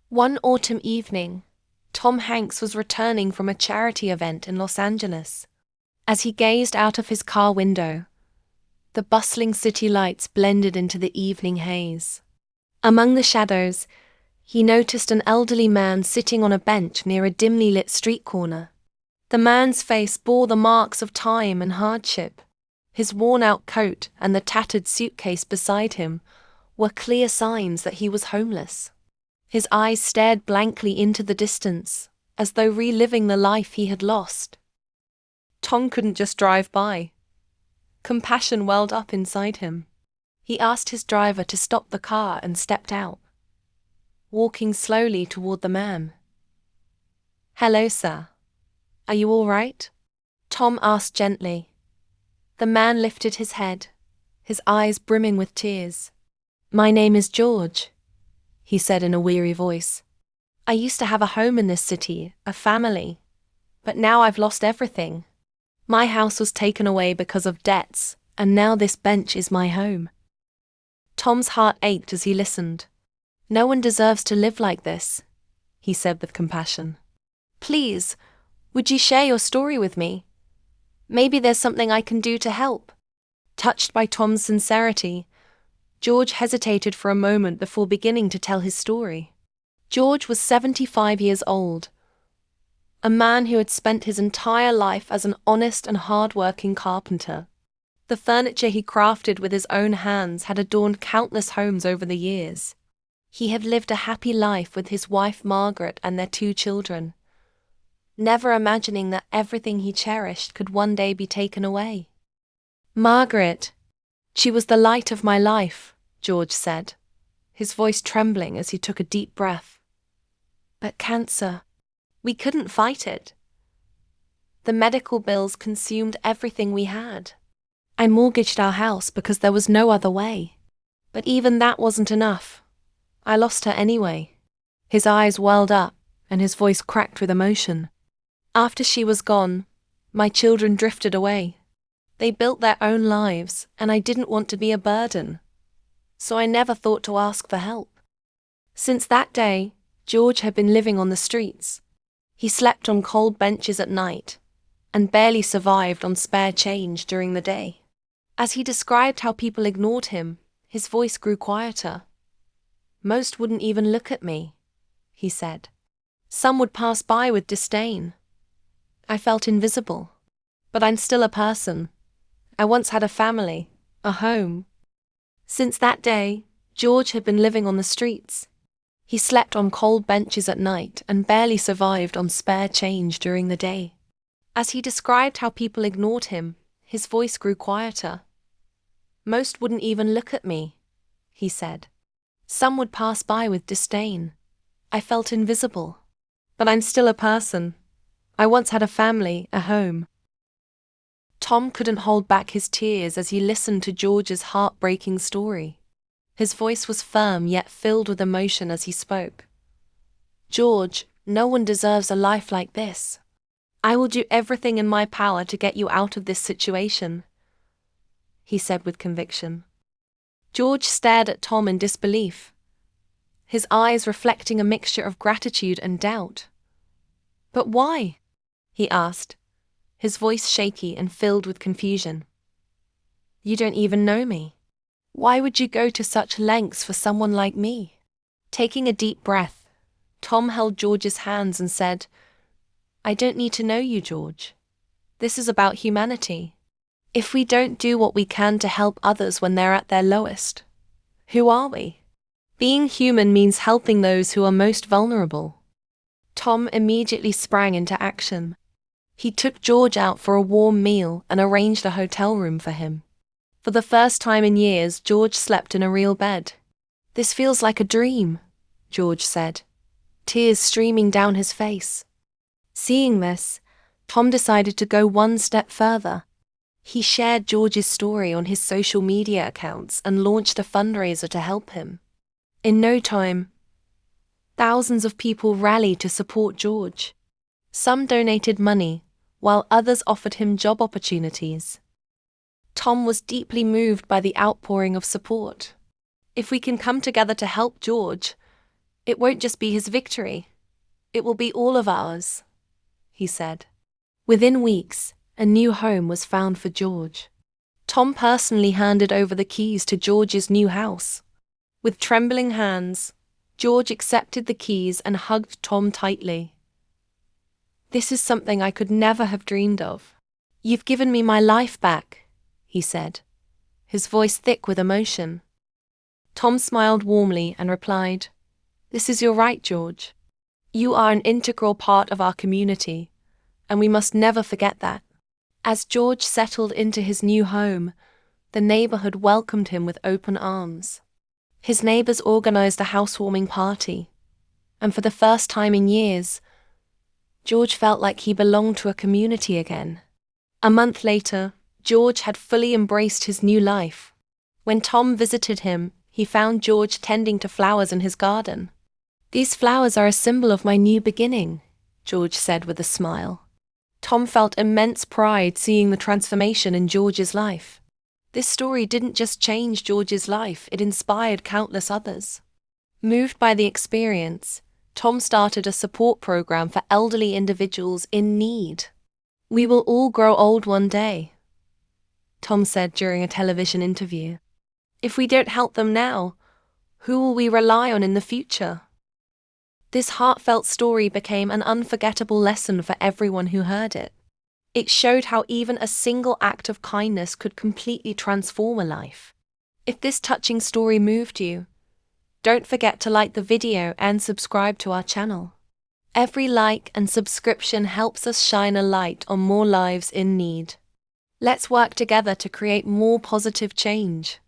One autumn evening, Tom Hanks was returning from a charity event in Los Angeles. As he gazed out of his car window, the bustling city lights blended into the evening haze. Among the shadows, he noticed an elderly man sitting on a bench near a dimly lit street corner. The man's face bore the marks of time and hardship. His worn-out coat and the tattered suitcase beside him were clear signs that he was homeless. His eyes stared blankly into the distance, as though reliving the life he had lost. Tom couldn't just drive by. Compassion welled up inside him. He asked his driver to stop the car and stepped out, walking slowly toward the man. "Hello, sir. Are you all right?" Tom asked gently. The man lifted his head, his eyes brimming with tears. "My name is George," he said in a weary voice. "I used to have a home in this city, a family, but now I've lost everything. My house was taken away because of debts, and now this bench is my home." Tom's heart ached as he listened. "No one deserves to live like this," he said with compassion. "Please, would you share your story with me? Maybe there's something I can do to help." Touched by Tom's sincerity, George hesitated for a moment before beginning to tell his story. George was 75 years old, a man who had spent his entire life as an honest and hard-working carpenter. The furniture he crafted with his own hands had adorned countless homes over the years. He had lived a happy life with his wife Margaret and their 2 children, never imagining that everything he cherished could one day be taken away. "Margaret, she was the light of my life," George said, his voice trembling as he took a deep breath. "But cancer, we couldn't fight it. The medical bills consumed everything we had. I mortgaged our house because there was no other way. But even that wasn't enough. I lost her anyway." His eyes welled up, and his voice cracked with emotion. "After she was gone, my children drifted away. They built their own lives, and I didn't want to be a burden. So I never thought to ask for help." Since that day, George had been living on the streets. He slept on cold benches at night, and barely survived on spare change during the day. As he described how people ignored him, his voice grew quieter. "Most wouldn't even look at me," he said. "Some would pass by with disdain. I felt invisible. But I'm still a person. I once had a family, a home." Since that day, George had been living on the streets. He slept on cold benches at night and barely survived on spare change during the day. As he described how people ignored him, his voice grew quieter. "Most wouldn't even look at me," he said. "Some would pass by with disdain. I felt invisible. But I'm still a person. I once had a family, a home." Tom couldn't hold back his tears as he listened to George's heartbreaking story. His voice was firm yet filled with emotion as he spoke. "George, no one deserves a life like this. I will do everything in my power to get you out of this situation," he said with conviction. George stared at Tom in disbelief, his eyes reflecting a mixture of gratitude and doubt. "But why?" he asked, his voice shaky and filled with confusion. "You don't even know me. Why would you go to such lengths for someone like me?" Taking a deep breath, Tom held George's hands and said, "I don't need to know you, George. This is about humanity. If we don't do what we can to help others when they're at their lowest, who are we? Being human means helping those who are most vulnerable." Tom immediately sprang into action. He took George out for a warm meal and arranged a hotel room for him. For the first time in years, George slept in a real bed. "This feels like a dream," George said, tears streaming down his face. Seeing this, Tom decided to go one step further. He shared George's story on his social media accounts and launched a fundraiser to help him. In no time, thousands of people rallied to support George. Some donated money, while others offered him job opportunities. Tom was deeply moved by the outpouring of support. "If we can come together to help George, It won't just be his victory. It will be all of ours, he said. Within weeks, a new home was found for George. Tom personally handed over the keys to George's new house. With trembling hands, George accepted the keys and hugged Tom tightly. "This is something I could never have dreamed of. You've given me my life back," he said, his voice thick with emotion. Tom smiled warmly and replied, "This is your right, George. You are an integral part of our community, and we must never forget that." As George settled into his new home, the neighborhood welcomed him with open arms. His neighbors organized a housewarming party, and for the first time in years, George felt like he belonged to a community again. A month later, George had fully embraced his new life. When Tom visited him, he found George tending to flowers in his garden. "These flowers are a symbol of my new beginning," George said with a smile. Tom felt immense pride seeing the transformation in George's life. This story didn't just change George's life, it inspired countless others. Moved by the experience, Tom started a support program for elderly individuals in need. "We will all grow old one day," Tom said during a television interview. "If we don't help them now, who will we rely on in the future?" This heartfelt story became an unforgettable lesson for everyone who heard it. It showed how even a single act of kindness could completely transform a life. If this touching story moved you, don't forget to like the video and subscribe to our channel. Every like and subscription helps us shine a light on more lives in need. Let's work together to create more positive change.